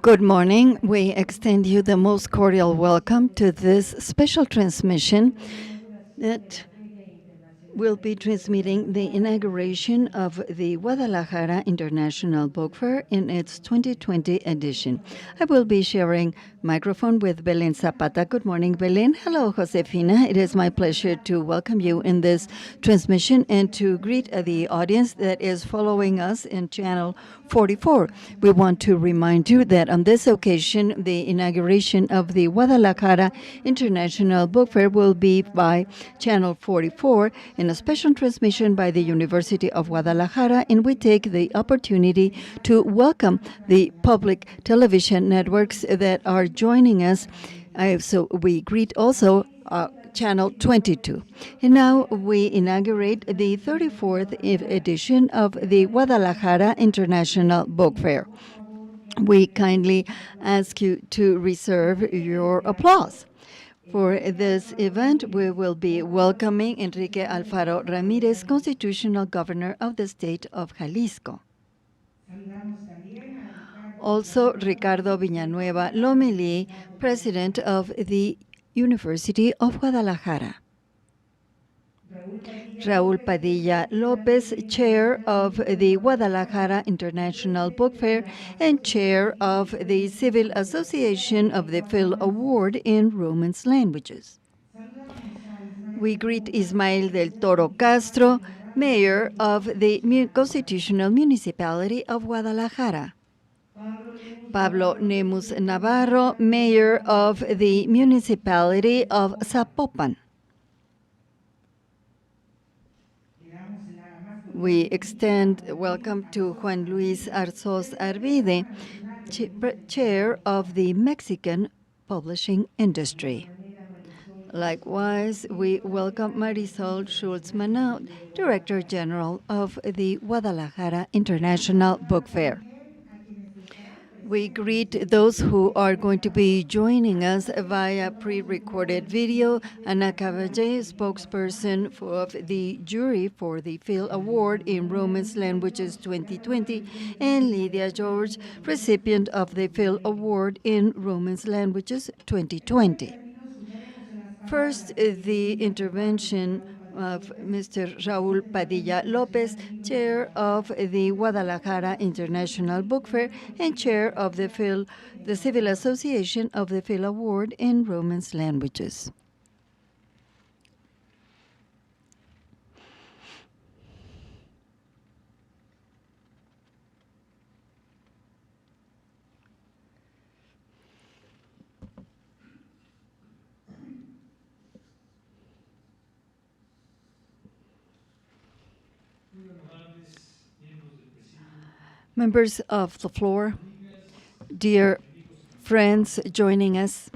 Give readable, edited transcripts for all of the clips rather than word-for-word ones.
Good morning. We extend you the most cordial welcome to this special transmission that will be transmitting the inauguration of the Guadalajara International Book Fair in its 2020 edition. I will be sharing microphone with Belén Zapata. Good morning, Belén. Hello, Josefina. It is my pleasure to welcome you in this transmission and to greet the audience that is following us in channel 44. We want to remind you that on this occasion, the inauguration of the Guadalajara International Book Fair will be by channel 44 in a special transmission by the University of Guadalajara, and we take the opportunity to welcome the public television networks that are joining us. So we greet also Channel 22. And now we inaugurate the 34th edition of the Guadalajara International Book Fair. We kindly ask you to reserve your applause. For this event, we will be welcoming Enrique Alfaro Ramirez, Constitutional Governor of the state of Jalisco. Also, Ricardo Villanueva Lomelí, President of the University of Guadalajara. Raúl Padilla López, Chair of the Guadalajara International Book Fair and Chair of the Civil Association of the FIL Award in Romance Languages. We greet Ismael del Toro Castro, Mayor of the Constitutional Municipality of Guadalajara. Pablo Lemus Navarro, Mayor of the Municipality of Zapopan. We extend welcome to Juan Luis Arzoz Arbide, Chair of the Mexican Publishing Industry. Likewise, we welcome Marisol Schulz Manaut, Director General of the Guadalajara International Book Fair. We greet those who are going to be joining us via pre-recorded video. Ana Caballé, spokesperson for the jury for the FIL Award in Romance Languages 2020, and Lídia Jorge, recipient of the FIL Award in Romance Languages 2020. First, the intervention of Mr. Raúl Padilla López, Chair of the Guadalajara International Book Fair and Chair of the Civil Association of the FIL Award in Romance Languages. Members of the floor, dear friends joining us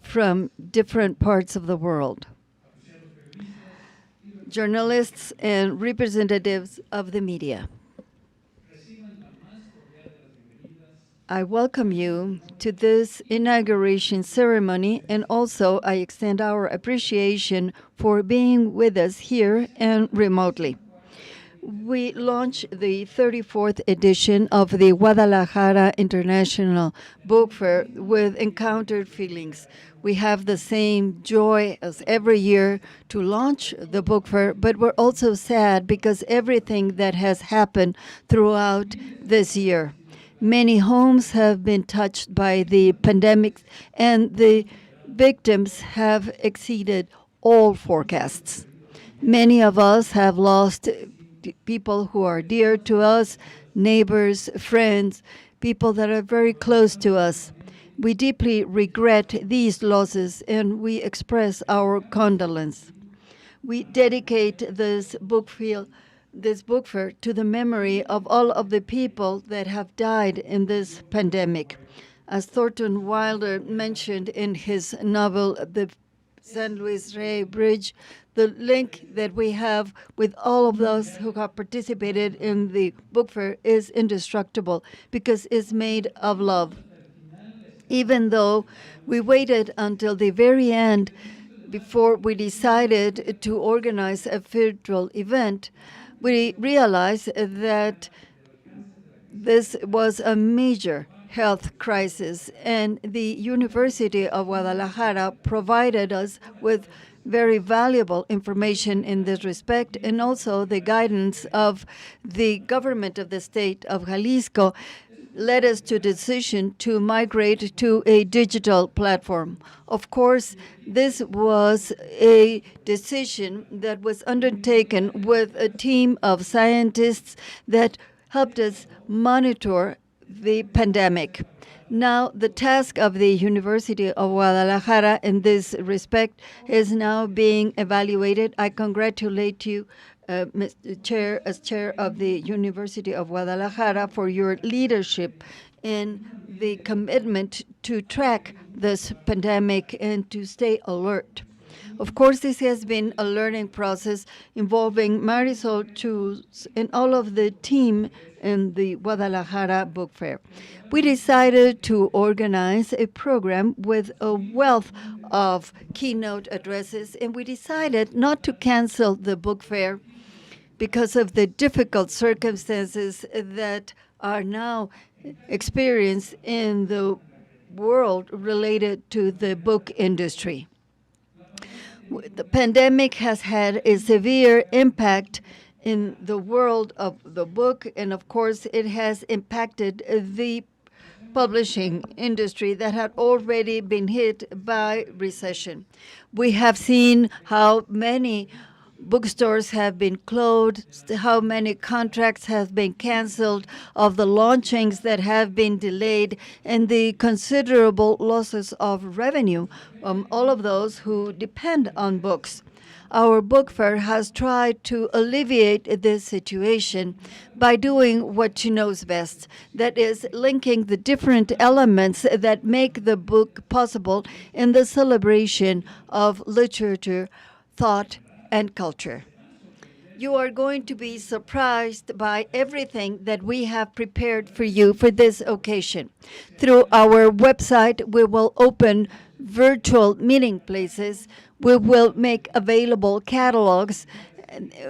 from different parts of the world, journalists and representatives of the media, I welcome you to this inauguration ceremony, and also I extend our appreciation for being with us here and remotely. We launch the 34th edition of the Guadalajara International Book Fair with encountered feelings. We have the same joy as every year to launch the book fair, but we're also sad because everything that has happened throughout this year. Many homes have been touched by the pandemic, and the victims have exceeded all forecasts. Many of us have lost people who are dear to us, neighbors, friends, people that are very close to us. We deeply regret these losses, and we express our condolence. We dedicate this book fair to the memory of all of the people that have died in this pandemic. As Thornton Wilder mentioned in his novel, The San Luis Rey Bridge, the link that we have with all of those who have participated in the book fair is indestructible because it's made of love. Even though we waited until the very end before we decided to organize a virtual event, we realized that this was a major health crisis, and the University of Guadalajara provided us with very valuable information in this respect, and also the guidance of the government of the state of Jalisco led us to decision to migrate to a digital platform. Of course, this was a decision that was undertaken with a team of scientists that helped us monitor the pandemic. Now, the task of the University of Guadalajara in this respect is now being evaluated. I congratulate you, Mr. Chair, as Chair of the University of Guadalajara, for your leadership in the commitment to track this pandemic and to stay alert. Of course, this has been a learning process involving Marisol, Schulz, and all of the team in the Guadalajara Book Fair. We decided to organize a program with a wealth of keynote addresses, and we decided not to cancel the book fair because of the difficult circumstances that are now experienced in the world related to the book industry. The pandemic has had a severe impact in the world of the book, and of course it has impacted the publishing industry that had already been hit by recession. We have seen how many bookstores have been closed, how many contracts have been canceled, of the launchings that have been delayed, and the considerable losses of revenue from all of those who depend on books. Our book fair has tried to alleviate this situation by doing what she knows best, that is, linking the different elements that make the book possible in the celebration of literature, thought, and culture. You are going to be surprised by everything that we have prepared for you for this occasion. Through our website, we will open virtual meeting places. We will make available catalogs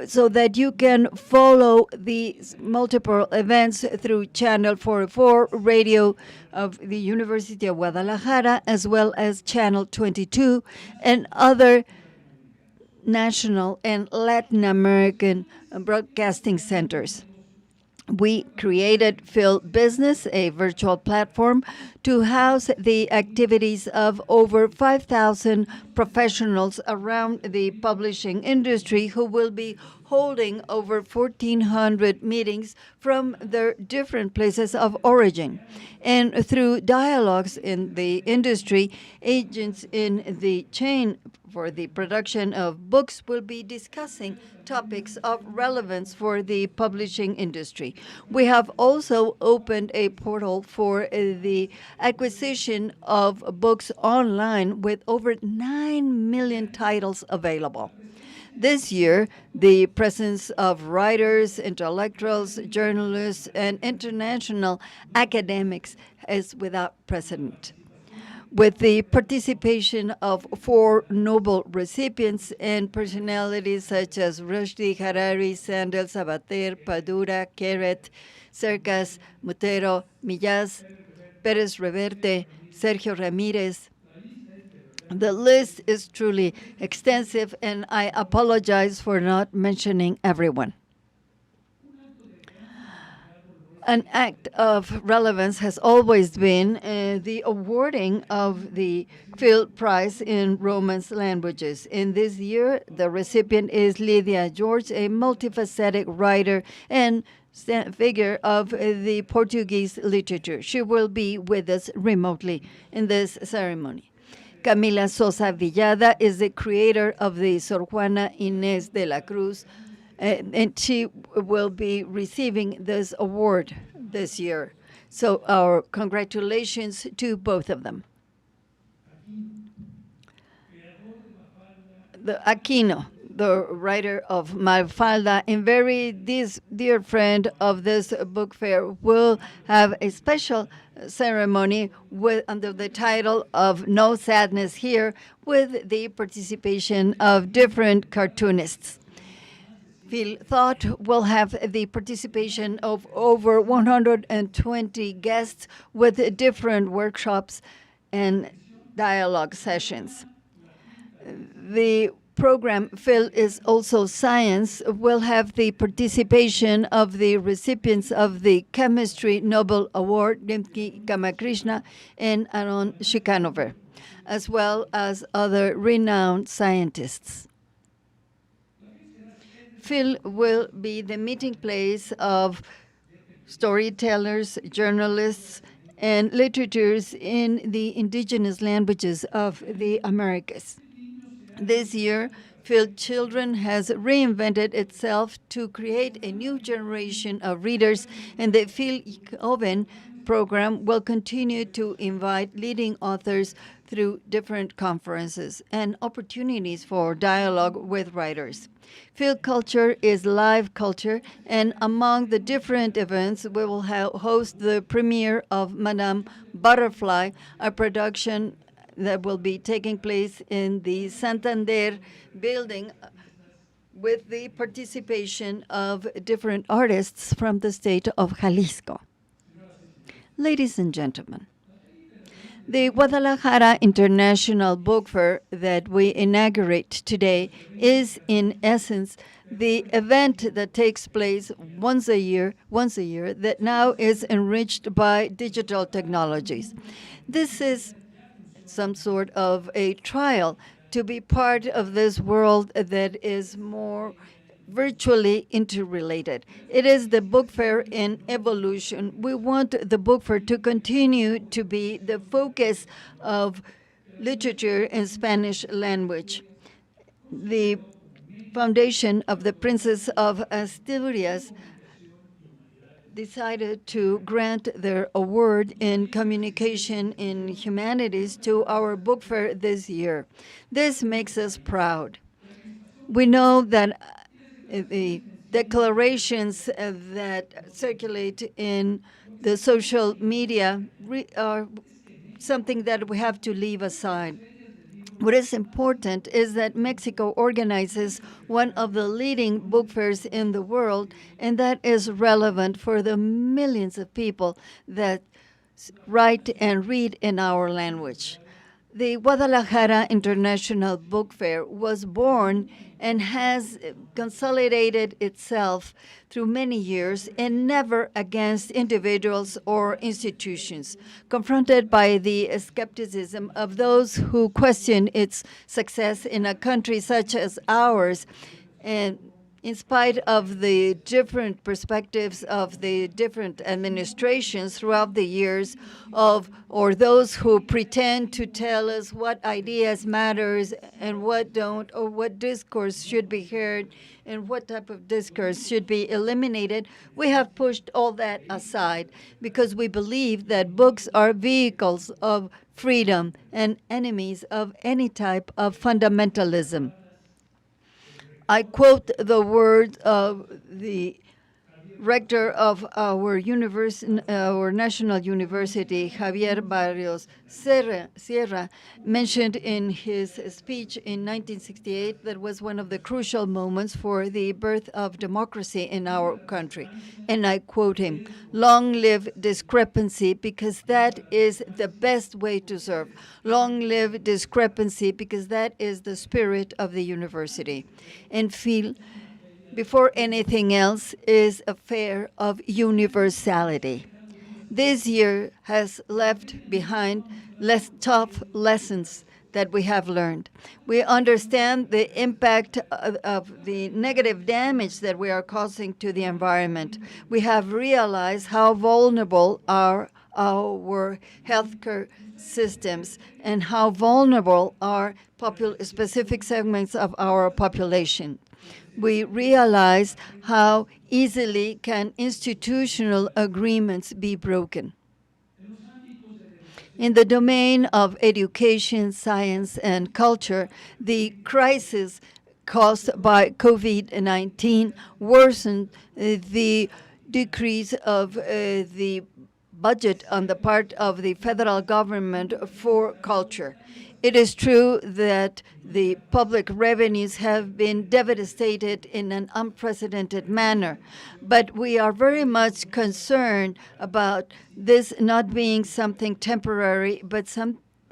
so that you can follow these multiple events through Channel 44 radio of the University of Guadalajara, as well as Channel 22 and other national and Latin American broadcasting centers. We created FIL Business, a virtual platform to house the activities of over 5,000 professionals around the publishing industry who will be holding over 1,400 meetings from their different places of origin. And through dialogues in the industry, agents in the chain for the production of books will be discussing topics of relevance for the publishing industry. We have also opened a portal for the acquisition of books online with over 9 million titles available. This year, the presence of writers, intellectuals, journalists, and international academics is without precedent. With the participation of 4 Nobel recipients and personalities such as Rushdie, Harari, Sandel, Sabater, Padura, Keret, Cercas, Mutero, Millás, Pérez Reverte, Sergio Ramirez. The list is truly extensive, and I apologize for not mentioning everyone. An act of relevance has always been the awarding of the FIL Prize in Romance languages. In this year, the recipient is Lídia Jorge, a multifaceted writer and figure of the Portuguese literature. She will be with us remotely in this ceremony. Camila Sosa Villada is the creator of the Sor Juana Inés de la Cruz, and she will be receiving this award this year. So our congratulations to both of them. The Aquino, the writer of Mafalda, and very dear friend of this book fair, will have a special ceremony under the title of No Sadness Here, with the participation of different cartoonists. FIL Thought will have the participation of over 120 guests with different workshops and dialogue sessions. The program FIL is also Science will have the participation of the recipients of the Chemistry Nobel Award, Rimsky Kamakrishna and Aaron Shikanover, as well as other renowned scientists. FIL will be the meeting place of storytellers, journalists, and literateurs in the indigenous languages of the Americas. This year, FIL Children has reinvented itself to create a new generation of readers, and the FIL Oven program will continue to invite leading authors through different conferences and opportunities for dialogue with writers. FIL Culture is live culture, and among the different events, we will host the premiere of Madame Butterfly, a production that will be taking place in the Santander building with the participation of different artists from the state of Jalisco. Ladies and gentlemen, the Guadalajara International Book Fair that we inaugurate today is, in essence, the event that takes place once a year that now is enriched by digital technologies. This is some sort of a trial to be part of this world that is more virtually interrelated. It is the book fair in evolution. We want the book fair to continue to be the focus of literature in Spanish language. The foundation of the Princess of Asturias decided to grant their award in communication in humanities to our book fair this year. This makes us proud. We know that the declarations that circulate in the social media are something that we have to leave aside. What is important is that Mexico organizes one of the leading book fairs in the world, and that is relevant for the millions of people that write and read in our language. The Guadalajara International Book Fair was born and has consolidated itself through many years and never against individuals or institutions. Confronted by the skepticism of those who question its success in a country such as ours, and in spite of the different perspectives of the different administrations throughout the years or those who pretend to tell us what ideas matters and what don't, or what discourse should be heard and what type of discourse should be eliminated, we have pushed all that aside because we believe that books are vehicles of freedom and enemies of any type of fundamentalism. I quote the words of the rector of our national university, Javier Barrios Sierra, mentioned in his speech in 1968 that was one of the crucial moments for the birth of democracy in our country. And I quote him, "Long live discrepancy, because that is the best way to serve. Long live discrepancy, because that is the spirit of the university." And feel before anything else, is a fair of universality. This year has left behind less tough lessons that we have learned. We understand the impact of the negative damage that we are causing to the environment. We have realized how vulnerable are our healthcare systems and how vulnerable are specific segments of our population. We realize how easily can institutional agreements be broken. In the domain of education, science, and culture, the crisis caused by COVID-19 worsened the decrease of the budget on the part of the federal government for culture. It is true that the public revenues have been devastated in an unprecedented manner, but we are very much concerned about this not being something temporary, but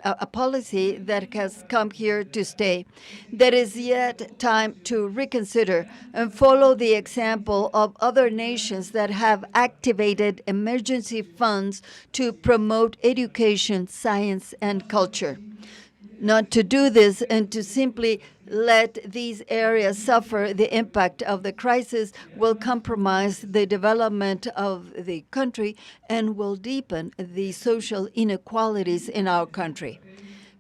a policy that has come here to stay. There is yet time to reconsider and follow the example of other nations that have activated emergency funds to promote education, science, and culture. Not to do this and to simply let these areas suffer the impact of the crisis will compromise the development of the country and will deepen the social inequalities in our country.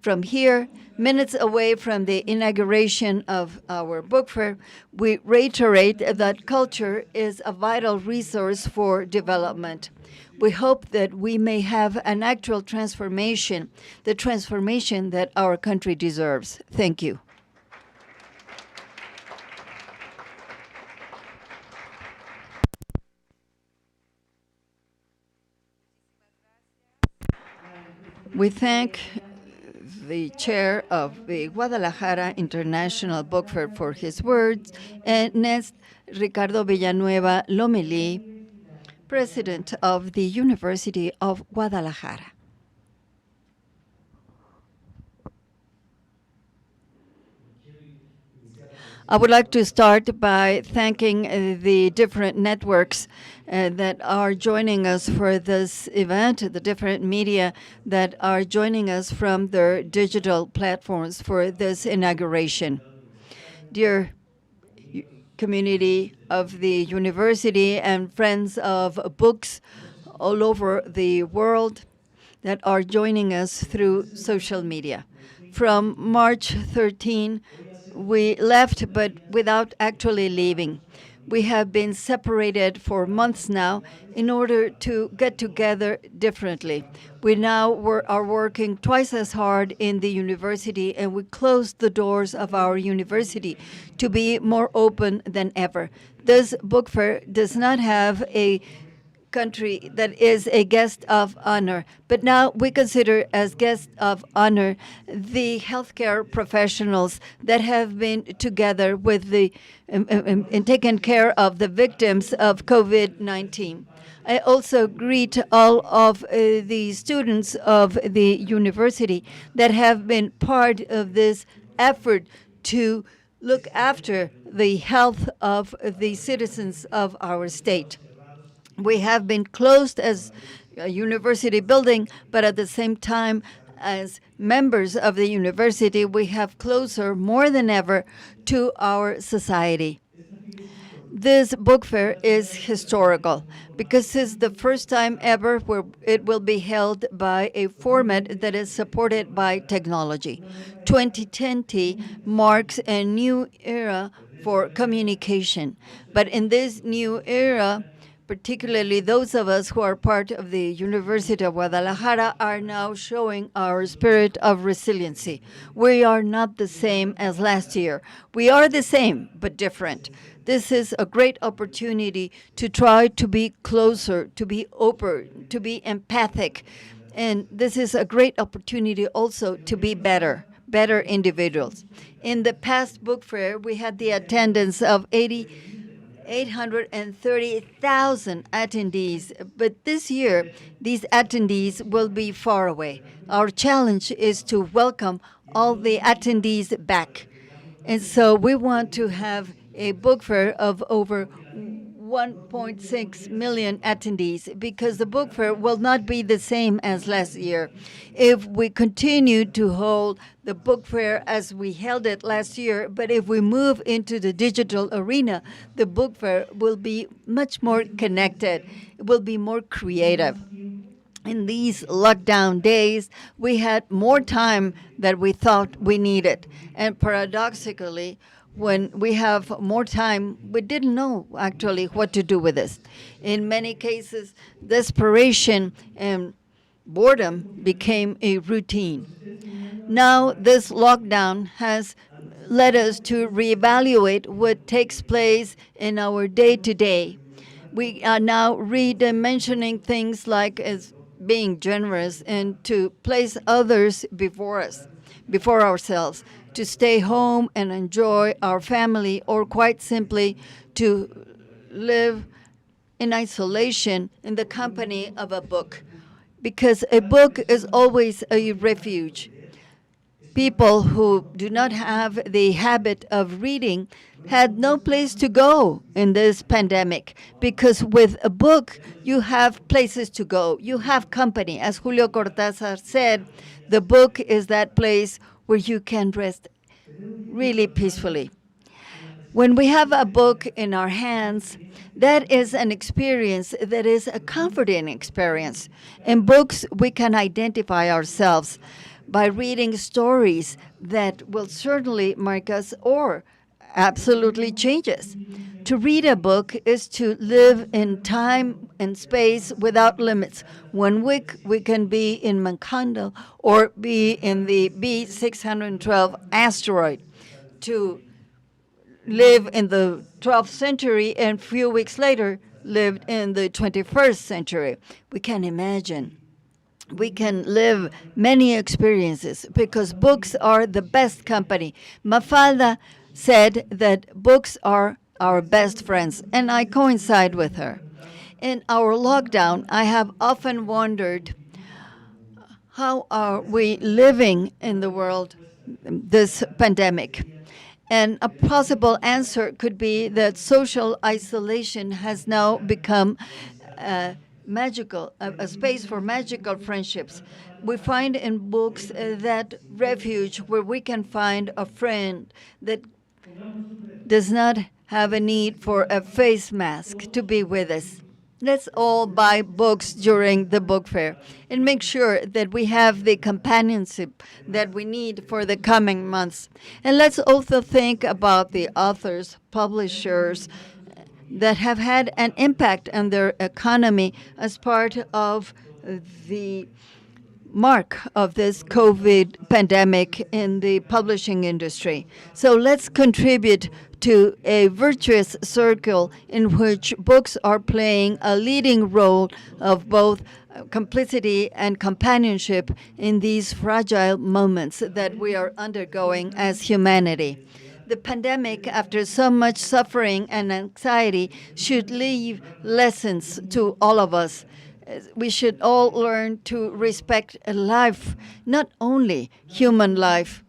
From here, minutes away from the inauguration of our book fair, we reiterate that culture is a vital resource for development. We hope that we may have an actual transformation, the transformation that our country deserves. Thank you. We thank the chair of the Guadalajara International Book Fair for his words, and next, Ricardo Villanueva Lomelí, President of the University of Guadalajara. I would like to start by thanking the different networks that are joining us for this event, the different media that are joining us from their digital platforms for this inauguration. Dear community of the university and friends of books all over the world that are joining us through social media. From March 13, we left, but without actually leaving. We have been separated for months now in order to get together differently. We now are working twice as hard in the university, and we closed the doors of our university to be more open than ever. This book fair does not have a country that is a guest of honor, but now we consider as guests of honor the healthcare professionals that have been together with the and taken care of the victims of COVID-19. I also greet all of the students of the university that have been part of this effort to look after the health of the citizens of our state. We have been closed as a university building, but at the same time, as members of the university, we have closer more than ever to our society. This book fair is historical because it's the first time ever where it will be held by a format that is supported by technology. 2020 marks a new era for communication, but in this new era, particularly those of us who are part of the University of Guadalajara are now showing our spirit of resiliency. We are not the same as last year. We are the same, but different. This is a great opportunity to try to be closer, to be open, to be empathic. And this is a great opportunity also to be better individuals. In the past book fair, we had the attendance of 830,000 attendees, but this year, these attendees will be far away. Our challenge is to welcome all the attendees back. And so we want to have a book fair of over 1.6 million attendees because the book fair will not be the same as last year. If we continue to hold the book fair as we held it last year, but if we move into the digital arena, the book fair will be much more connected. It will be more creative. In these lockdown days, we had more time than we thought we needed. And paradoxically, when we have more time, we didn't know actually what to do with this. In many cases, desperation and boredom became a routine. Now, this lockdown has led us to reevaluate what takes place in our day-to-day. We are now redimensioning things like as being generous and to place others before us, before ourselves, to stay home and enjoy our family, or quite simply to live in isolation in the company of a book. Because a book is always a refuge. People who do not have the habit of reading had no place to go in this pandemic, because with a book you have places to go, you have company. As Julio Cortázar said, the book is that place where you can rest really peacefully. When we have a book in our hands, that is an experience that is a comforting experience. In books, we can identify ourselves by reading stories that will certainly mark us or absolutely change us. To read a book is to live in time and space without limits. 1 week we can be in Macondo or be in the B612 asteroid. To live in the 12th century and few weeks later lived in the 21st century. We can imagine. We can live many experiences because books are the best company. Mafalda said that books are our best friends, and I coincide with her. In our lockdown, I have often wondered, how are we living in the world, this pandemic? And a possible answer could be that social isolation has now become magical, a space for magical friendships. We find in books that refuge where we can find a friend that does not have a need for a face mask to be with us. Let's all buy books during the book fair and make sure that we have the companionship that we need for the coming months. And let's also think about the authors, publishers that have had an impact on their economy as part of the mark of this COVID pandemic in the publishing industry. So let's contribute to a virtuous circle in which books are playing a leading role of both complicity and companionship in these fragile moments that we are undergoing as humanity. The pandemic, after so much suffering and anxiety, should leave lessons to all of us. We should all learn to respect life, not only human life.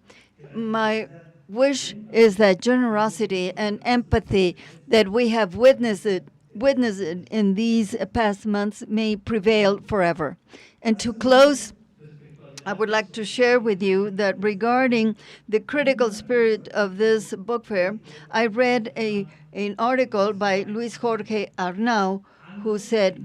My wish is that generosity and empathy that we have witnessed in these past months may prevail forever. And to close, I would like to share with you that regarding the critical spirit of this book fair, I read an article by Luis Jorge Arnau, who said,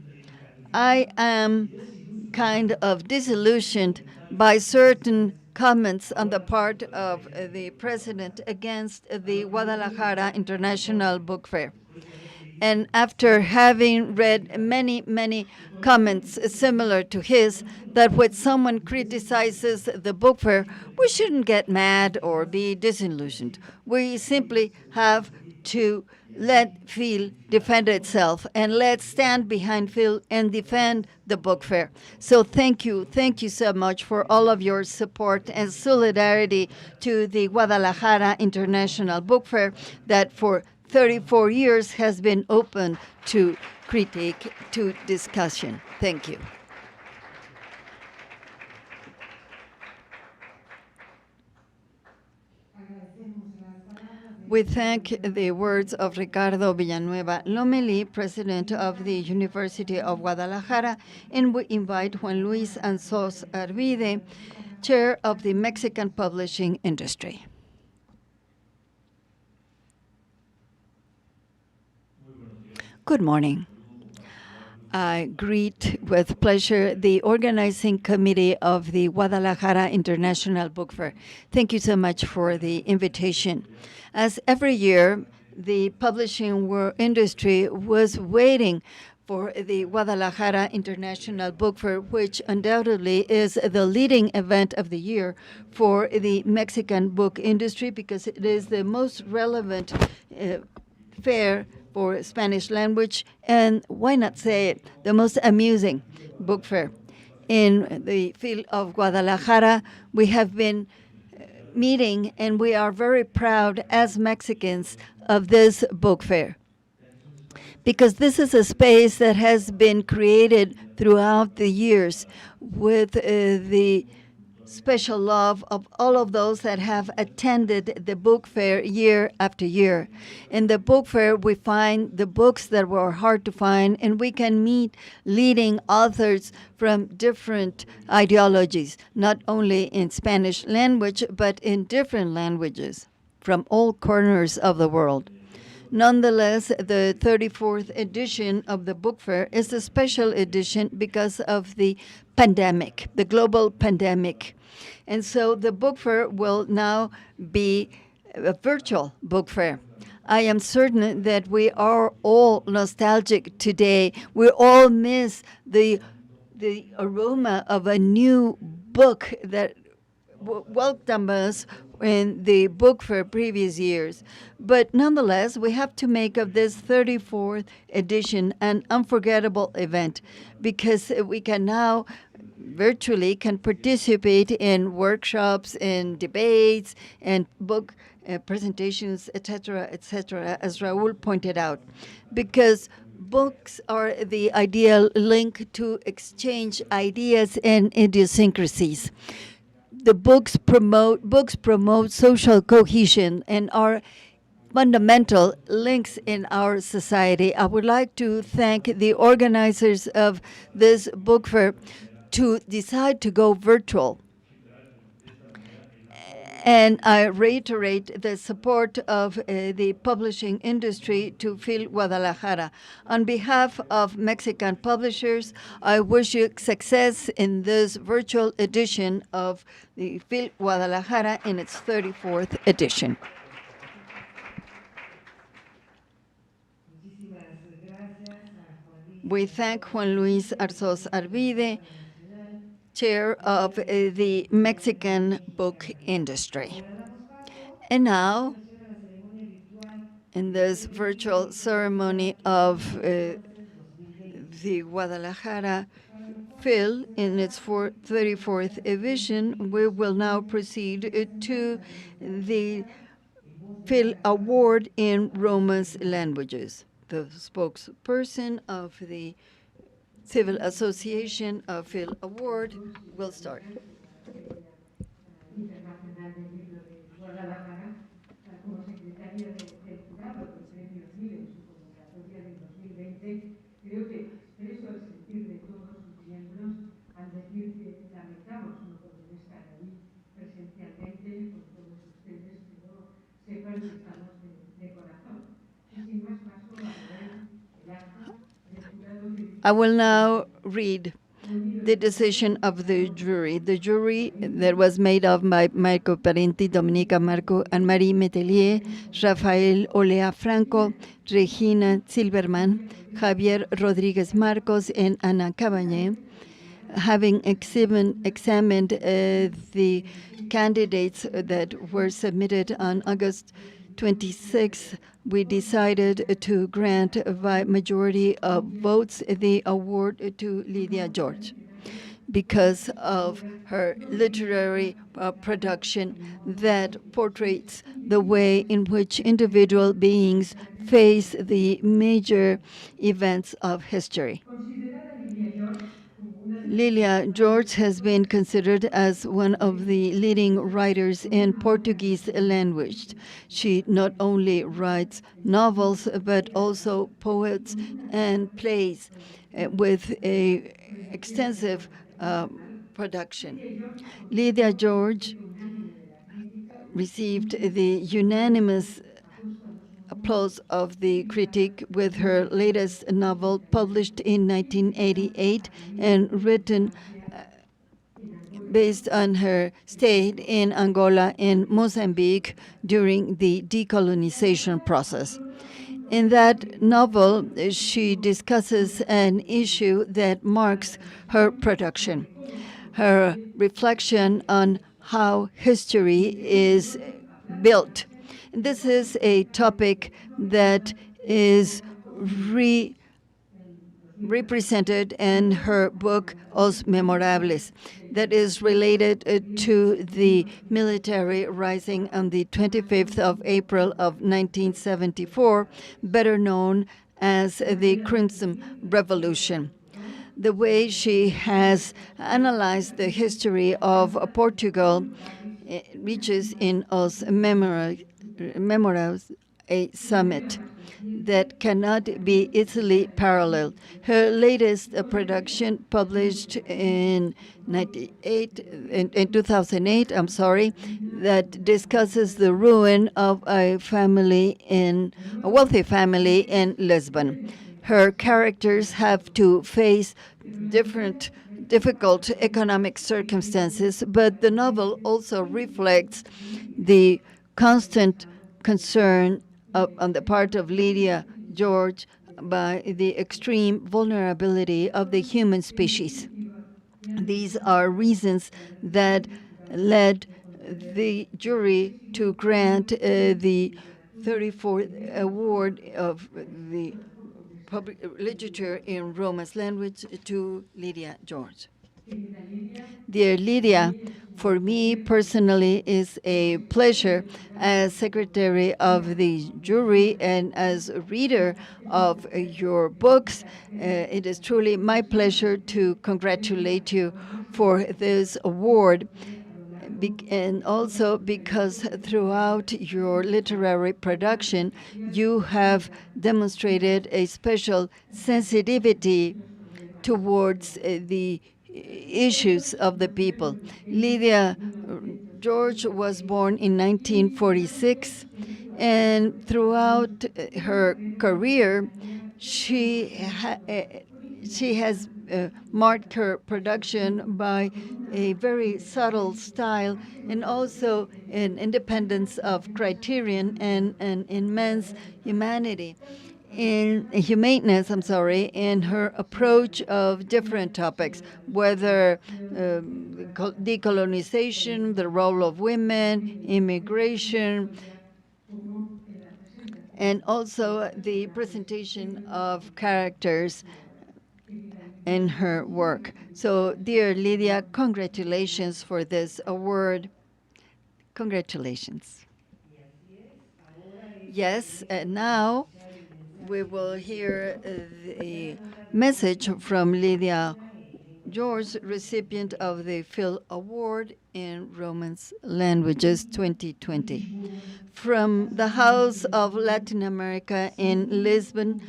I am kind of disillusioned by certain comments on the part of the president against the Guadalajara International Book Fair. And after having read many, many comments similar to his, that when someone criticizes the book fair, we shouldn't get mad or be disillusioned. We simply have to let FIL defend itself, and let's stand behind FIL and defend the book fair. So thank you so much for all of your support and solidarity to the Guadalajara International Book Fair that for 34 years has been open to critique, to discussion. Thank you. We thank the words of Ricardo Villanueva Lomelí, president of the University of Guadalajara, and we invite Juan Luis Arzoz Arbide, chair of the Mexican publishing industry. Good morning. I greet with pleasure the organizing committee of the Guadalajara International Book Fair. Thank you so much for the invitation. As every year, the publishing industry was waiting for the Guadalajara International Book Fair, which undoubtedly is the leading event of the year for the Mexican book industry because it is the most relevant fair for Spanish language, and why not say it, the most amusing book fair. In the FIL of Guadalajara, we have been meeting, and we are very proud as Mexicans of this book fair, because this is a space that has been created throughout the years with the special love of all of those that have attended the book fair year after year. In the book fair, we find the books that were hard to find, and we can meet leading authors from different ideologies, not only in Spanish language, but in different languages from all corners of the world. Nonetheless, the 34th edition of the book fair is a special edition because of the pandemic, the global pandemic. And so the book fair will now be a virtual book fair. I am certain that we are all nostalgic today. We all miss the aroma of a new book that welcomed us in the book fair previous years. But nonetheless, we have to make of this 34th edition an unforgettable event, because we can now virtually participate in workshops, in debates, and book presentations, etc., as Raúl pointed out, because books are the ideal link to exchange ideas and idiosyncrasies. The books promote social cohesion and are fundamental links in our society. I would like to thank the organizers of this book fair to decide to go virtual. And I reiterate the support of the publishing industry to FIL Guadalajara. On behalf of Mexican publishers, I wish you success in this virtual edition of the FIL Guadalajara in its 34th edition. We thank Juan Luis Arzoz Arbide, chair of the Mexican book industry. And now, in this virtual ceremony of the Guadalajara FIL in its 34th edition, we will now proceed to the FIL Award in Romance languages. The spokesperson of the Civil Association of FIL Award will start. I will now read the decision of the jury. The jury that was made of by Marco Parenti, Dominica Marco, Anne-Marie Metelier, Rafael Olea Franco, Regina Silverman, Javier Rodriguez Marcos, and Ana Caballé, having examined the candidates that were submitted on August 26th, we decided to grant by majority of votes the award to Lídia Jorge because of her literary production that portrays the way in which individual beings face the major events of history. Lídia Jorge has been considered as one of the leading writers in Portuguese language. She not only writes novels, but also poets and plays with a extensive production. Lídia Jorge received the unanimous applause of the critic with her latest novel published in 1988 and written based on her stay in Angola and Mozambique during the decolonization process. In that novel, she discusses an issue that marks her production, her reflection on how history is built. This is a topic that is represented in her book Os Memorables, that is related to the military rising on the 25th of April of 1974, better known as the Crimson Revolution. The way she has analyzed the history of Portugal reaches in Os Memorables a summit that cannot be easily paralleled. Her latest production, published in 2008, that discusses the ruin of a wealthy family in Lisbon. Her characters have to face difficult economic circumstances, but the novel also reflects the constant concern on the part of Lídia Jorge by the extreme vulnerability of the human species. These are reasons that led the jury to grant the 34th award of the public literature in Romance language to Lídia Jorge. Dear Lídia, for me personally, is a pleasure as secretary of the jury and as a reader of your books. It is truly my pleasure to congratulate you for this award. And also because throughout your literary production, you have demonstrated a special sensitivity towards the issues of the people. Lídia Jorge was born in 1946, and throughout her career, she has marked her production by a very subtle style and also an independence of criterion and an immense humaneness in her approach of different topics, whether decolonization, the role of women, immigration, and also the presentation of characters in her work. So, dear Lídia, congratulations for this award. Congratulations. Yes, and now we will hear the message from Lídia Jorge, recipient of the FIL Award in Romance Languages 2020. From the House of Latin America in Lisbon,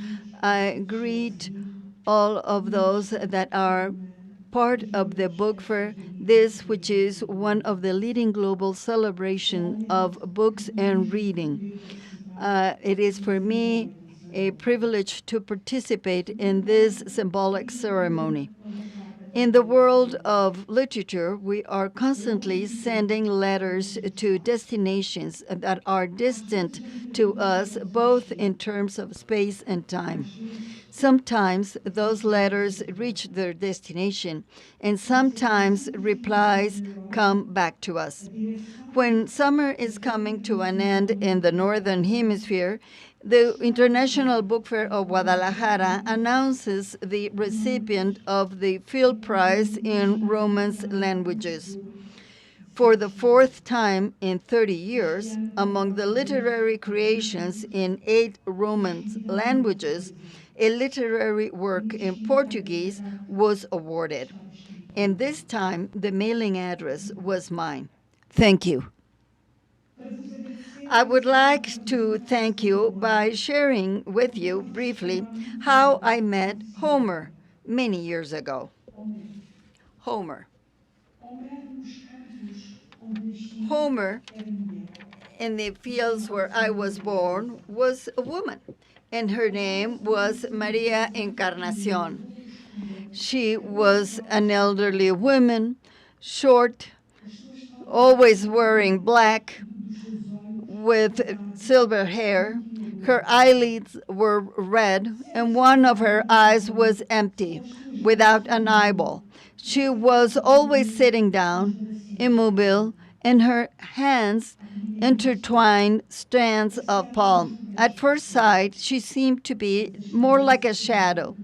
I greet all of those that are part of the book fair, this which is one of the leading global celebration of books and reading. It is for me a privilege to participate in this symbolic ceremony. In the world of literature, we are constantly sending letters to destinations that are distant to us, both in terms of space and time. Sometimes those letters reach their destination, and sometimes replies come back to us. When summer is coming to an end in the Northern Hemisphere, the International Book Fair of Guadalajara announces the recipient of the FIL Prize in Romance Languages. For the fourth time in 30 years, among the literary creations in 8 Romance languages, a literary work in Portuguese was awarded. And this time, the mailing address was mine. Thank you. I would like to thank you by sharing with you briefly how I met Homer many years ago. Homer. Homer, in the fields where I was born, was a woman, and her name was Maria Encarnacion. She was an elderly woman, short, always wearing black, with silver hair. Her eyelids were red, and one of her eyes was empty, without an eyeball. She was always sitting down, immobile, In her hands intertwined strands of palm. At first sight, she seemed to be more like a shadow.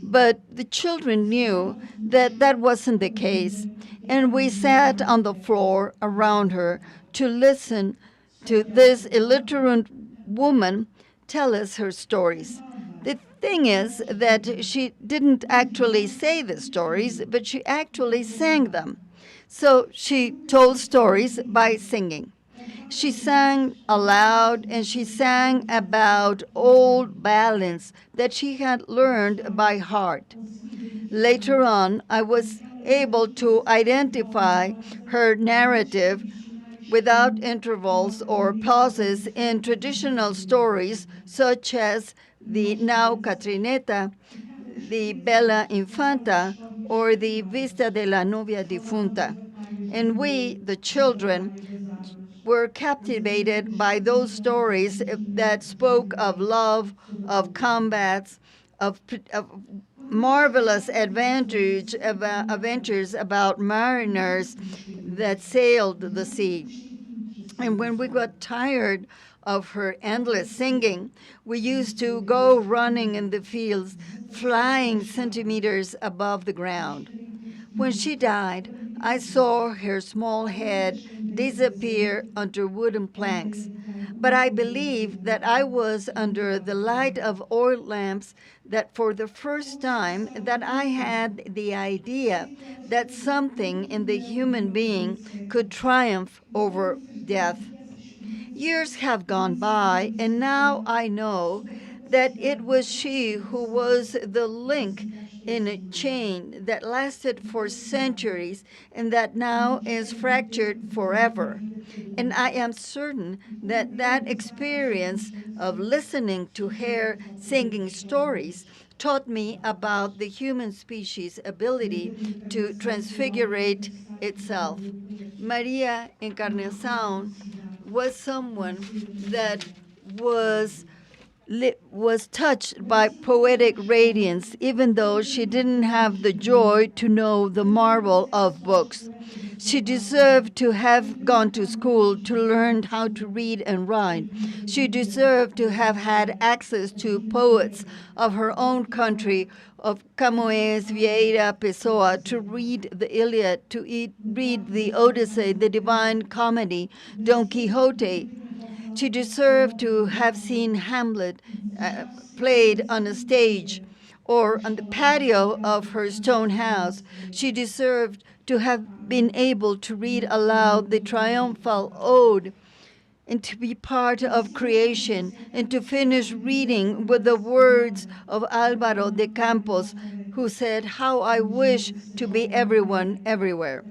But the children knew that that wasn't the case, and we sat on the floor around her to listen to this illiterate woman tell us her stories. The thing is that she didn't actually say the stories, but she actually sang them. So she told stories by singing. She sang aloud and she sang about old ballads that she had learned by heart. Later on, I was able to identify her narrative without intervals or pauses in traditional stories such as the Now Catrineta, the Bella Infanta, or the Vista de la Novia Difunta. And we, the children, were captivated by those stories that spoke of love, of combats, of marvelous adventures about mariners that sailed the sea. And when we got tired of her endless singing, we used to go running in the fields, flying centimeters above the ground. When she died, I saw her small head disappear under wooden planks. But I believe that I was under the light of oil lamps that for the first time that I had the idea that something in the human being could triumph over death. Years have gone by, and now I know that it was she who was the link in a chain that lasted for centuries and that now is fractured forever. And I am certain that that experience of listening to her singing stories taught me about the human species' ability to transfigurate itself. Maria Encarnación was someone that was was touched by poetic radiance, even though she didn't have the joy to know the marvel of books. She deserved to have gone to school to learn how to read and write. She deserved to have had access to poets of her own country, of Camões, Vieira, Pessoa, to read the Iliad, to read the Odyssey, the Divine Comedy, Don Quixote. She deserved to have seen Hamlet played on a stage or on the patio of her stone house. She deserved to have been able to read aloud the triumphal ode and to be part of creation and to finish reading with the words of Álvaro de Campos, who said, "How I wish to be everyone everywhere."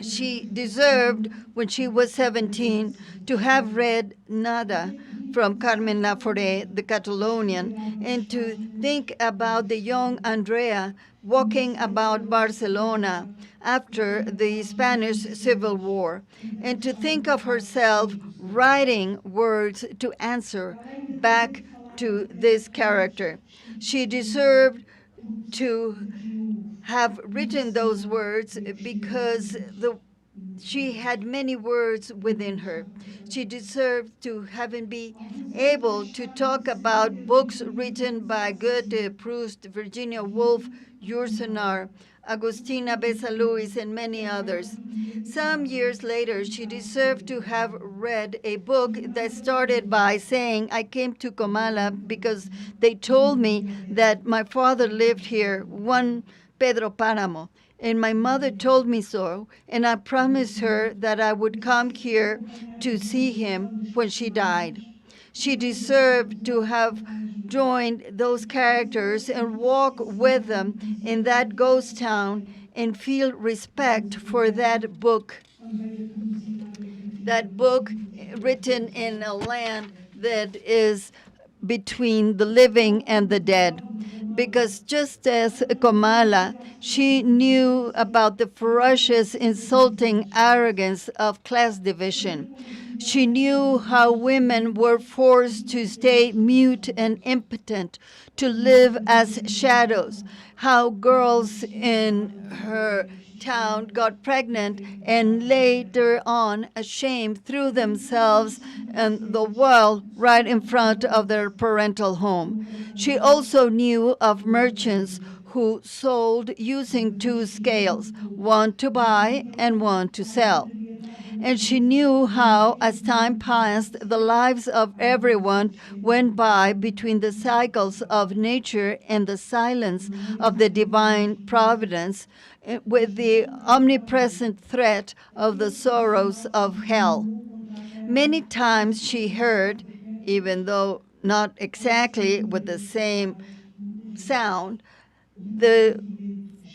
She deserved, when she was 17, to have read Nada from Carmen Laforet, the Catalonian, and to think about the young Andrea walking about Barcelona after the Spanish Civil War, and to think of herself writing words to answer back to this character. She deserved to have written those words because she had many words within her. She deserved to have been able to talk about books written by Goethe, Proust, Virginia Woolf, Yourcenar, Agustina Besalúis, and many others. Some years later, she deserved to have read a book that started by saying, "I came to Comala because they told me that my father lived here, one Pedro Páramo, and my mother told me so, and I promised her that I would come here to see him when she died." She deserved to have joined those characters and walk with them in that ghost town and feel respect for that book written in a land that is between the living and the dead. Because just as Comala, she knew about the ferocious, insulting arrogance of class division. She knew how women were forced to stay mute and impotent, to live as shadows, how girls in her town got pregnant and later on, ashamed, threw themselves in the well right in front of their parental home. She also knew of merchants who sold using two scales, one to buy and one to sell. And she knew how, as time passed, the lives of everyone went by between the cycles of nature and the silence of the divine providence, with the omnipresent threat of the sorrows of hell. Many times she heard, even though not exactly with the same sound, the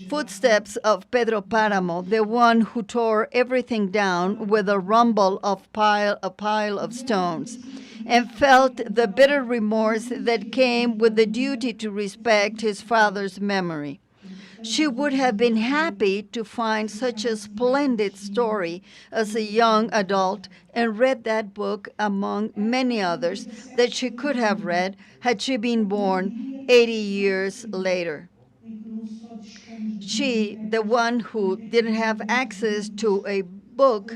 footsteps of Pedro Páramo, the one who tore everything down with a rumble of a pile of stones, and felt the bitter remorse that came with the duty to respect his father's memory. She would have been happy to find such a splendid story as a young adult and read that book among many others that she could have read had she been born 80 years later. She, the one who didn't have access to a book,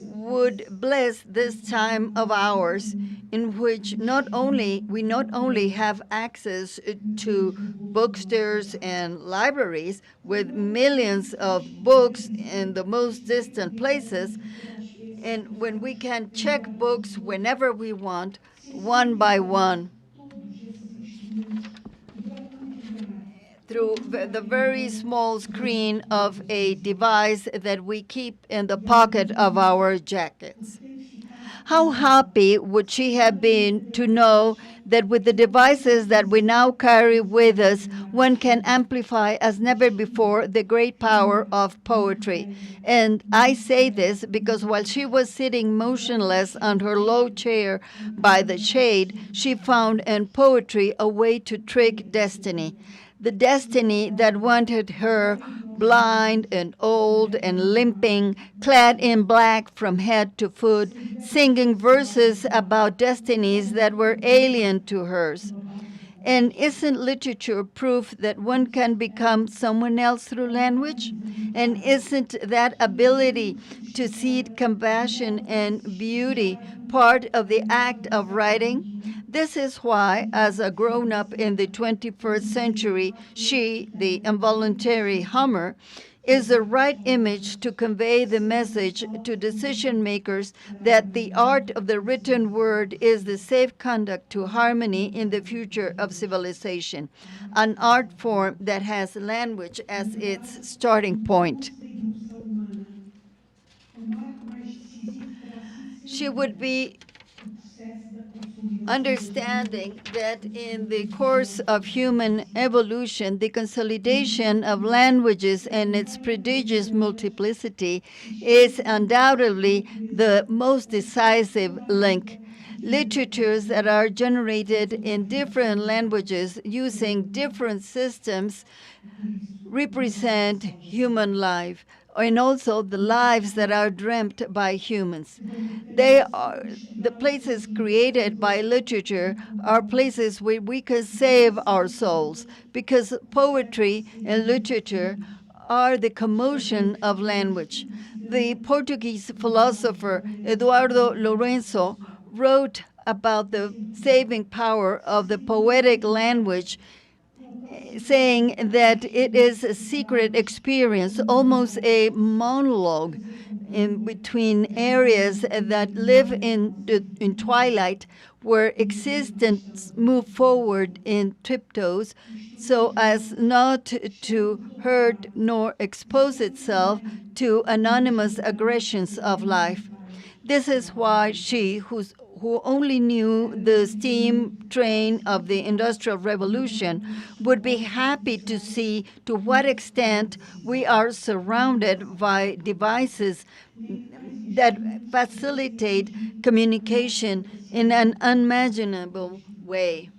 would bless this time of ours in which we not only have access to bookstores and libraries with millions of books in the most distant places, and when we can check books whenever we want, one by one, through the very small screen of a device that we keep in the pocket of our jackets. How happy would she have been to know that with the devices that we now carry with us, one can amplify as never before the great power of poetry. And I say this because while she was sitting motionless on her low chair by the shade, she found in poetry a way to trick destiny. The destiny that wanted her blind and old and limping, clad in black from head to foot, singing verses about destinies that were alien to hers. And isn't literature proof that one can become someone else through language? And isn't that ability to see compassion and beauty part of the act of writing? This is why, as a grown-up in the 21st century, she, the involuntary hummer, is the right image to convey the message to decision makers that the art of the written word is the safe conduct to harmony in the future of civilization, an art form that has language as its starting point. She would be understanding that in the course of human evolution, the consolidation of languages and its prodigious multiplicity is undoubtedly the most decisive link. Literatures that are generated in different languages using different systems represent human life, and also the lives that are dreamt by humans. They are the places created by literature are places where we can save our souls, because poetry and literature are the commotion of language. The Portuguese philosopher Eduardo Lourenço wrote about the saving power of the poetic language, saying that it is a secret experience, almost a monologue in between areas that live in twilight, where existence move forward in tiptoes so as not to hurt nor expose itself to anonymous aggressions of life. This is why she, who only knew the steam train of the Industrial Revolution, would be happy to see to what extent we are surrounded by devices that facilitate communication in an unimaginable way.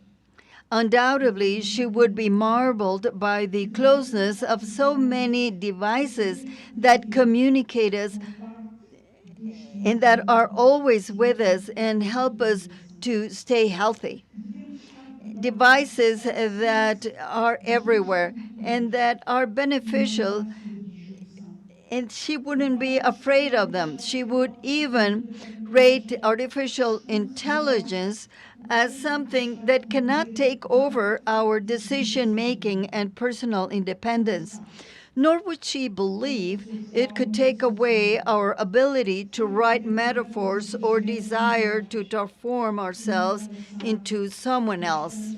Undoubtedly, she would be marveled by the closeness of so many devices that communicate us and that are always with us and help us to stay healthy. Devices that are everywhere and that are beneficial and she wouldn't be afraid of them. She would even rate artificial intelligence as something that cannot take over our decision making and personal independence. Nor would she believe it could take away our ability to write metaphors or desire to transform ourselves into someone else.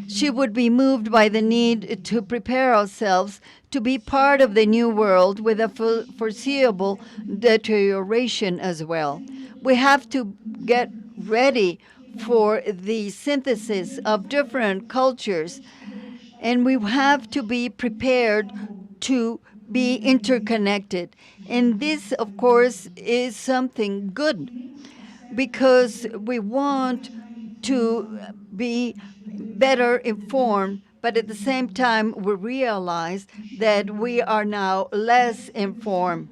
She would be moved by the need to prepare ourselves to be part of the new world with a foreseeable deterioration as well. We have to get ready for the synthesis of different cultures, and we have to be prepared to be interconnected. And this, of course, is something good because we want to be better informed, but at the same time, we realize that we are now less informed.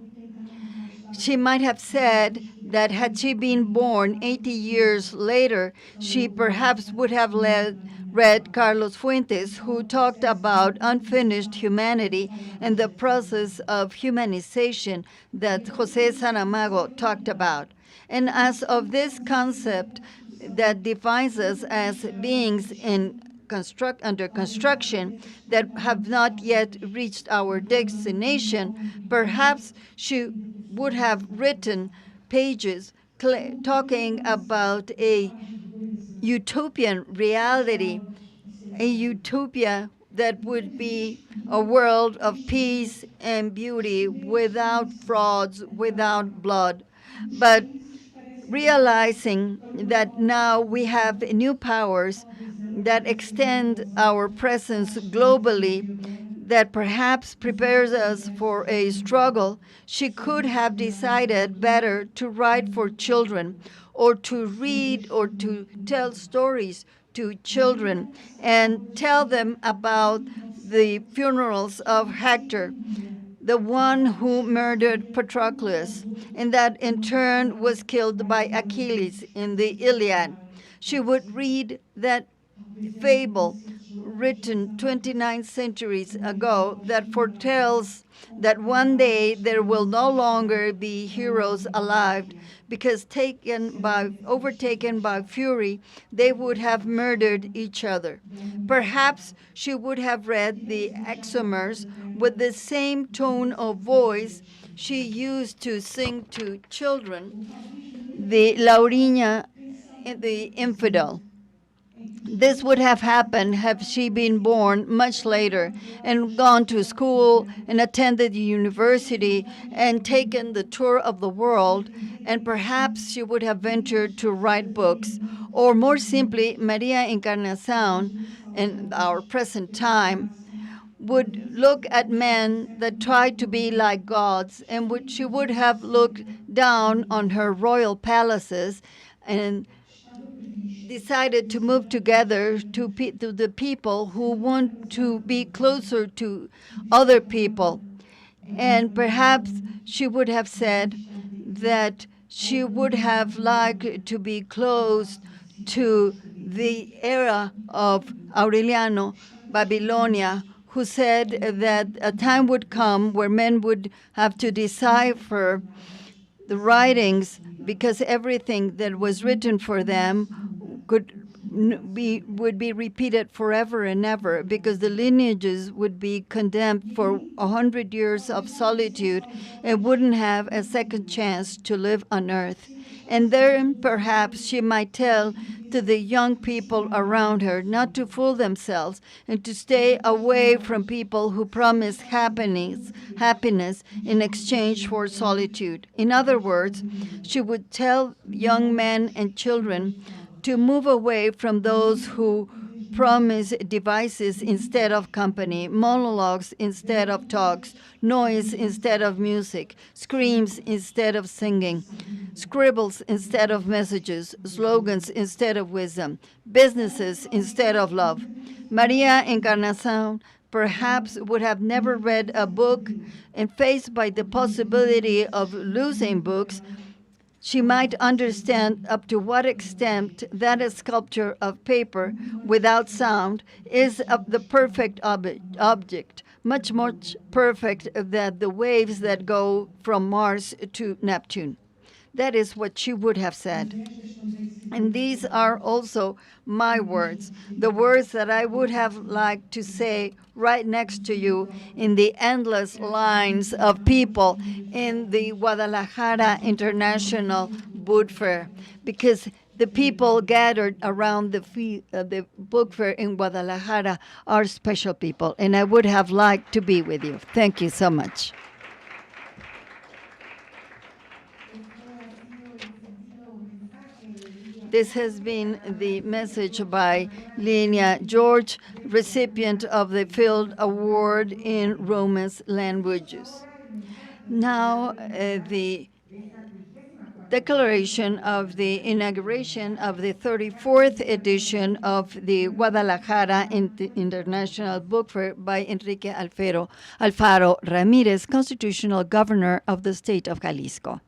She might have said that had she been born 80 years later, she perhaps would have read Carlos Fuentes, who talked about unfinished humanity and the process of humanization that José Saramago talked about. And as of this concept that defines us as beings under construction that have not yet reached our destination, perhaps she would have written pages talking about a utopian reality, a utopia that would be a world of peace and beauty without frauds, without blood. But realizing that now we have new powers that extend our presence globally, that perhaps prepares us for a struggle, she could have decided better to write for children or to read or to tell stories to children and tell them about the funerals of Hector, the one who murdered Patroclus, and that in turn was killed by Achilles in the Iliad. She would read that fable written 29 centuries ago that foretells that one day there will no longer be heroes alive because overtaken by fury, they would have murdered each other. Perhaps she would have read the Exomers with the same tone of voice she used to sing to children, the Laurinia, the infidel. This would have happened had she been born much later and gone to school and attended the university and taken the tour of the world, and perhaps she would have ventured to write books. Or more simply, Maria Encarnación, in our present time, would look at men that tried to be like gods, and she would have looked down on her royal palaces and decided to move together to the people who want to be closer to other people. And perhaps she would have said that she would have liked to be close to the era of Aureliano, Babylonia, who said that a time would come where men would have to decipher the writings because everything that was written for them would be repeated forever and ever, because the lineages would be condemned for 100 years of solitude and wouldn't have a second chance to live on earth. And then perhaps she might tell to the young people around her not to fool themselves and to stay away from people who promise happiness in exchange for solitude. In other words, she would tell young men and children to move away from those who promise devices instead of company, monologues instead of talks, noise instead of music, screams instead of singing, scribbles instead of messages, slogans instead of wisdom, businesses instead of love. Maria Encarnación perhaps would have never read a book, and faced by the possibility of losing books, she might understand up to what extent that a sculpture of paper without sound is of the perfect object, much more perfect than the waves that go from Mars to Neptune. That is what she would have said. And these are also my words, the words that I would have liked to say right next to you in the endless lines of people in the Guadalajara International Book Fair, because the people gathered around the book fair in Guadalajara are special people, and I would have liked to be with you. Thank you so much. This has been the message by Lídia Jorge, recipient of the FIL Award in Romance languages. Now, the declaration of the inauguration of the 34th edition of the Guadalajara International Book Fair by Enrique Alfaro Ramirez, constitutional governor of the state of Jalisco.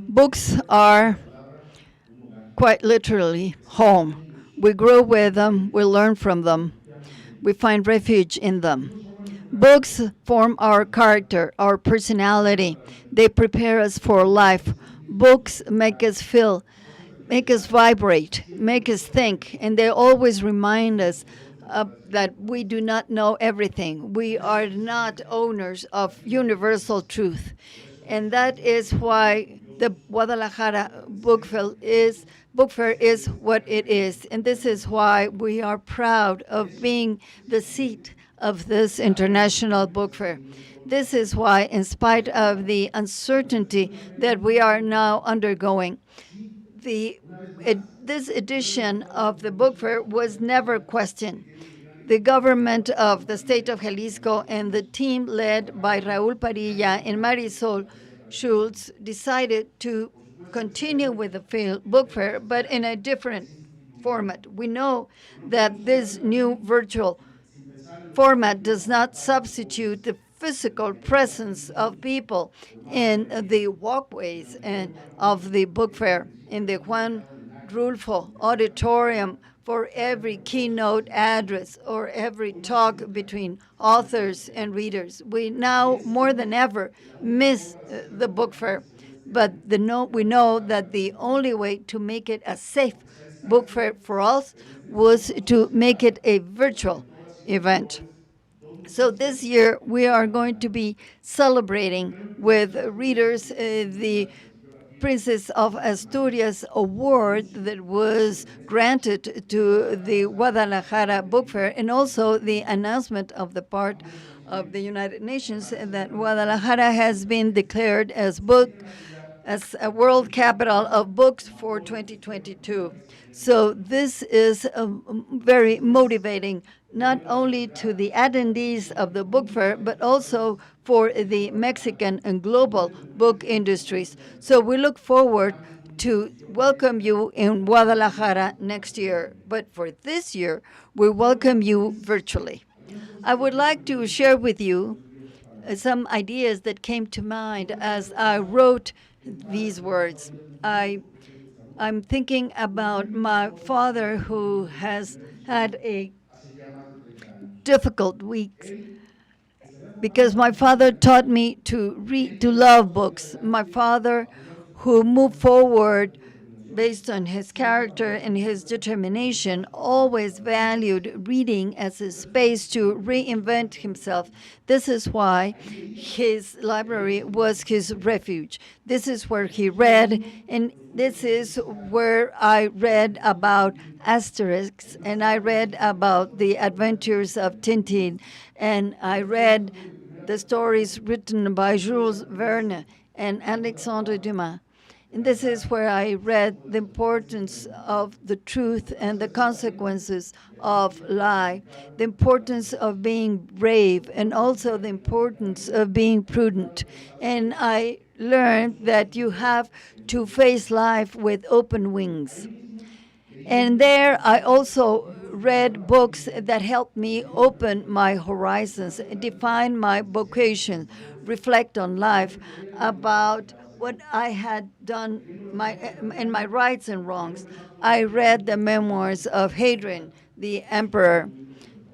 Books are quite literally home. We grow with them, we learn from them, we find refuge in them. Books form our character, our personality. They prepare us for life. Books make us feel, make us vibrate, make us think, and they always remind us that we do not know everything. We are not owners of universal truth. And that is why the Guadalajara Book Fair is what it is. And this is why we are proud of being the seat of this international book fair. This is why, in spite of the uncertainty that we are now undergoing, this edition of the book fair was never questioned. The government of the state of Jalisco and the team led by Raúl Padilla and Marisol Schulz decided to continue with the FIL book fair, but in a different format. We know that this new virtual format does not substitute the physical presence of people in the walkways and of the book fair in the Juan Rulfo auditorium for every keynote address or every talk between authors and readers. We now more than ever miss the book fair, but we know that the only way to make it a safe book fair for us was to make it a virtual event. So this year we are going to be celebrating with readers the Princess of Asturias Award that was granted to the Guadalajara Book Fair, and also the announcement of the part of the United Nations that Guadalajara has been declared as a world capital of books for 2022. So this is very motivating, not only to the attendees of the book fair, but also for the Mexican and global book industries. So we look forward to welcome you in Guadalajara next year. But for this year, we welcome you virtually. I would like to share with you some ideas that came to mind as I wrote these words. I'm thinking about my father, who has had a difficult week because my father taught me to read, to love books. My father, who moved forward based on his character and his determination, always valued reading as a space to reinvent himself. This is why his library was his refuge. This is where he read, and this is where I read about Asterix, and I read about the adventures of Tintin, and I read the stories written by Jules Verne and Alexandre Dumas. And this is where I read the importance of the truth and the consequences of lie, the importance of being brave, and also the importance of being prudent. And I learned that you have to face life with open wings. And there I also read books that helped me open my horizons, define my vocation, reflect on life, about what I had done in my rights and wrongs. I read the memoirs of Hadrian, the emperor.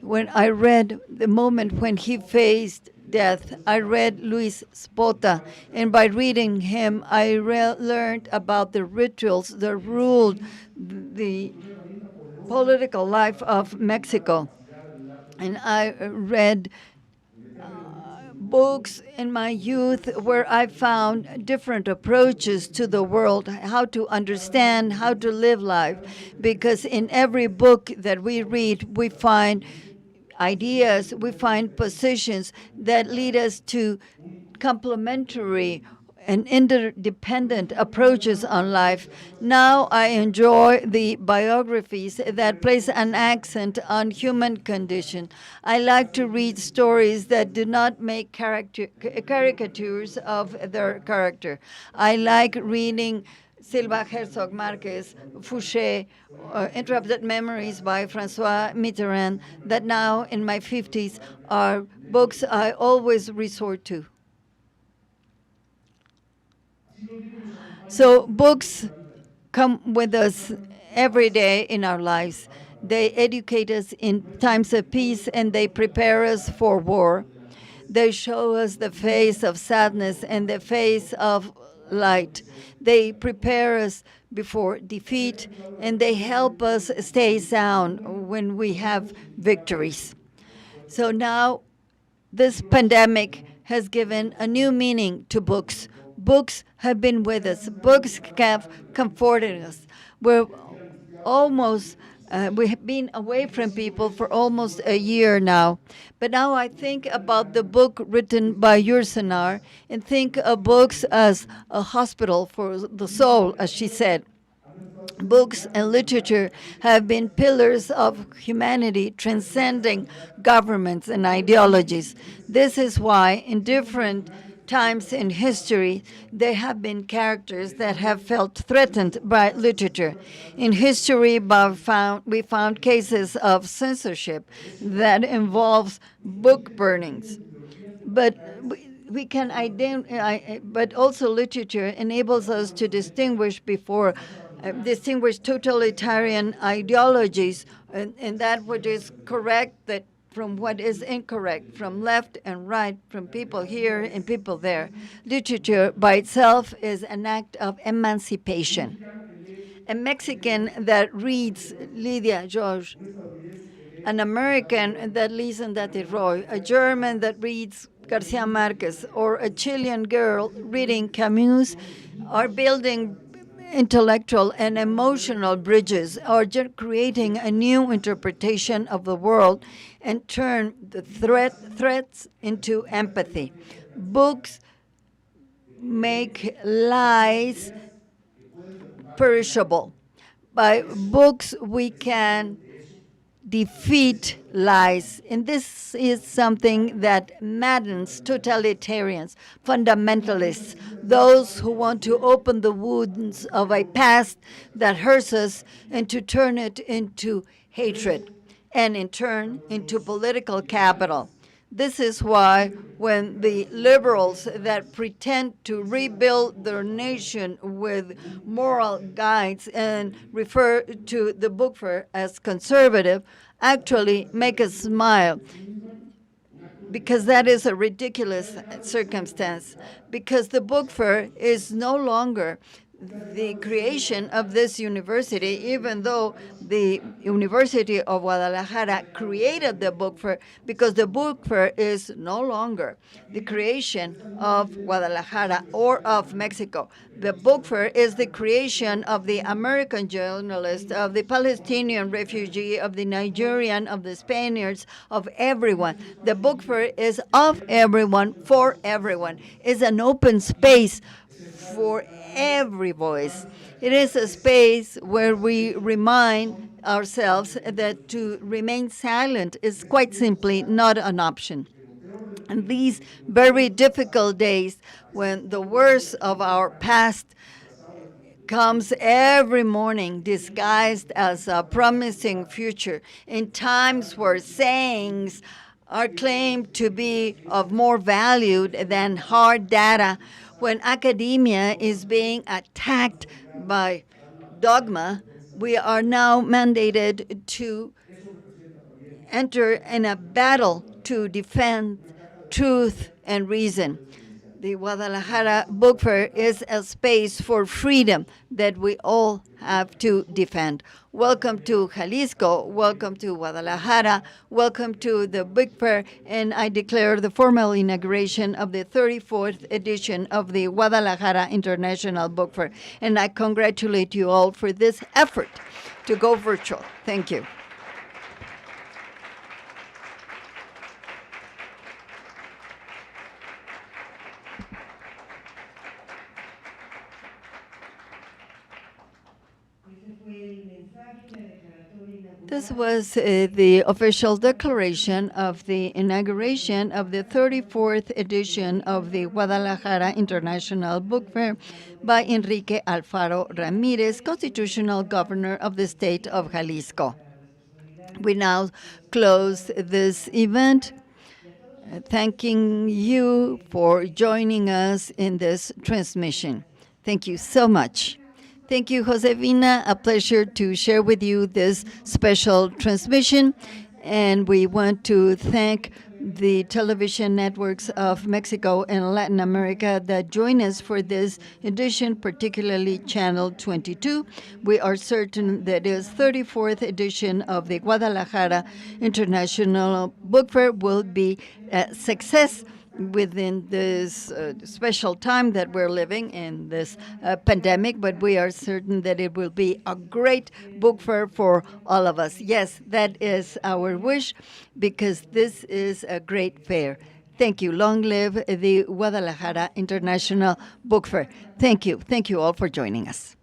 When I read the moment when he faced death, I read Luis Spota, and by reading him, I learned about the rituals that ruled the political life of Mexico. And I read books in my youth where I found different approaches to the world, how to understand, how to live life. Because in every book that we read, we find ideas, we find positions that lead us to complementary and interdependent approaches on life. Now I enjoy the biographies that place an accent on human condition. I like to read stories that do not make caricatures of their character. I like reading Silva Herzog Marquez, Fouché, Interrupted Memories by Francois Mitterrand, that now in my 50s are books I always resort to. So books come with us every day in our lives. They educate us in times of peace and they prepare us for war. They show us the face of sadness and the face of light. They prepare us before defeat and they help us stay sound when we have victories. So now this pandemic has given a new meaning to books. Books have been with us. Books have comforted us. We have been away from people for almost a year now. But now I think about the book written by Yursenar and think of books as a hospital for the soul, as she said. Books and literature have been pillars of humanity, transcending governments and ideologies. This is why, in different times in history, there have been characters that have felt threatened by literature. In history, we found cases of censorship that involves book burnings. But we can identify, but also literature enables us to distinguish totalitarian ideologies and that which is correct from what is incorrect, from left and right, from people here and people there. Literature by itself is an act of emancipation. A Mexican that reads Lídia Jorge, an American that listens to Roy, a German that reads Garcia Marquez, or a Chilean girl reading Camus are building intellectual and emotional bridges, or just creating a new interpretation of the world and turn the threats into empathy. Books make lies perishable. By books, we can defeat lies. And this is something that maddens totalitarians, fundamentalists, those who want to open the wounds of a past that hurts us and to turn it into hatred and in turn into political capital. This is why when the liberals that pretend to rebuild their nation with moral guides and refer to the book fair as conservative actually make us smile, because that is a ridiculous circumstance, because the book fair is no longer the creation of this university, even though the University of Guadalajara created the book fair, because the book fair is no longer the creation of Guadalajara or of Mexico. The book fair is the creation of the American journalist, of the Palestinian refugee, of the Nigerian, of the Spaniards, of everyone. The book fair is of everyone, for everyone. It's an open space for every voice. It is a space where we remind ourselves that to remain silent is quite simply not an option. And these very difficult days, when the worst of our past comes every morning disguised as a promising future in times where sayings are claimed to be of more value than hard data, when academia is being attacked by dogma. We are now mandated to enter in a battle to defend truth and reason. The Guadalajara Book Fair is a space for freedom that we all have to defend. Welcome to Jalisco, welcome to Guadalajara, welcome to the Book Fair, and I declare the formal inauguration of the 34th edition of the Guadalajara International Book Fair. And I congratulate you all for this effort to go virtual. Thank you. This was the official declaration of the inauguration of the 34th edition of the Guadalajara International Book Fair by Enrique Alfaro Ramirez, constitutional governor of the state of Jalisco. We now close this event, thanking you for joining us in this transmission. Thank you so much. Thank you, Josefina. A pleasure to share with you this special transmission. And we want to thank the television networks of Mexico and Latin America that join us for this edition, particularly Channel 22. We are certain that this 34th edition of the Guadalajara International Book Fair will be a success within this special time that we're living in, this pandemic, but we are certain that it will be a great book fair for all of us. Yes, that is our wish, because this is a great fair. Thank you. Long live the Guadalajara International Book Fair. Thank you. Thank you all for joining us.